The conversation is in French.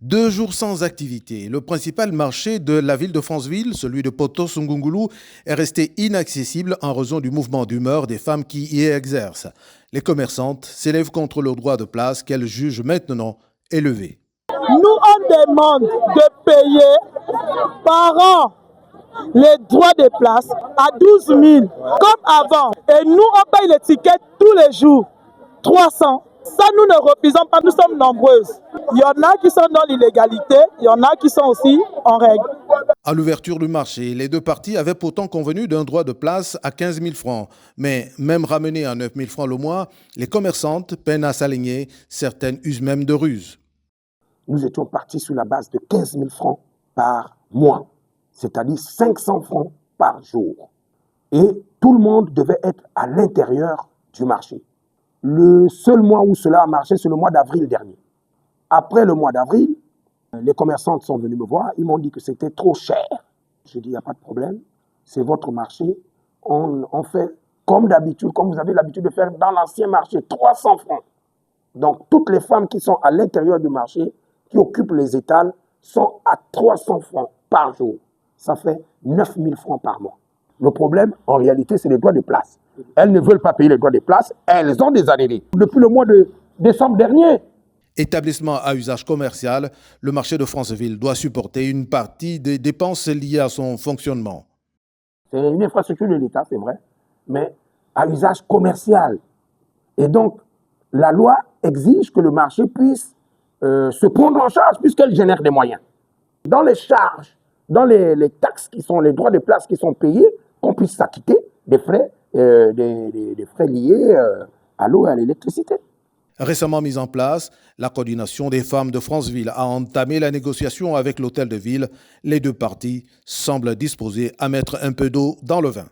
2 jours sans activité. Le principal marché de la ville de Franceville, celui de Poto-Sungungbulu, est resté inaccessible en raison du mouvement d'humeur des femmes qui y exercent. Les commerçantes s'élèvent contre le droit de place qu'elles jugent maintenant élevé. Nous, on demande de payer par an les droits de place à 12 000, comme avant. Et nous, on paye les tickets tous les jours, 300. Ça, nous ne refusons pas, nous sommes nombreuses. Il y en a qui sont dans l'illégalité, il y en a qui sont aussi en règle. À l'ouverture du marché, les deux parties avaient pourtant convenu d'un droit de place à 15 000 francs. Mais même ramené à 9 000 francs le mois, les commerçantes peinent à s'aligner. Certaines usent même de ruses. Nous étions partis sur la base de 15 000 francs par mois, c'est-à-dire 500 francs par jour. Et tout le monde devait être à l'intérieur du marché. Le seul mois où cela a marché, c'est le mois d'avril dernier. Après le mois d'avril, les commerçantes sont venues me voir, ils m'ont dit que c'était trop cher. J'ai dit, il n'y a pas de problème, c'est votre marché. On fait comme d'habitude, comme vous avez l'habitude de faire dans l'ancien marché, 300 francs. Donc, toutes les femmes qui sont à l'intérieur du marché, qui occupent les étals, sont à 300 francs par jour. Ça fait 9 000 francs par mois. Le problème, en réalité, c'est les droits de place. Elles ne veulent pas payer les droits de place, elles ont des arriérés. Depuis le mois de décembre dernier. Établissement à usage commercial, le marché de Franceville doit supporter une partie des dépenses liées à son fonctionnement. C'est une infrastructure de l'État, c'est vrai, mais à usage commercial. Et donc, la loi exige que le marché puisse se prendre en charge puisqu'elle génère des moyens. Dans les charges, dans les taxes qui sont les droits de place qui sont payés, qu'on puisse s'acquitter des frais, des frais liés à l'eau et à l'électricité. Récemment mise en place, la coordination des femmes de Franceville a entamé la négociation avec l'hôtel de ville. Les deux parties semblent disposées à mettre un peu d'eau dans le vin.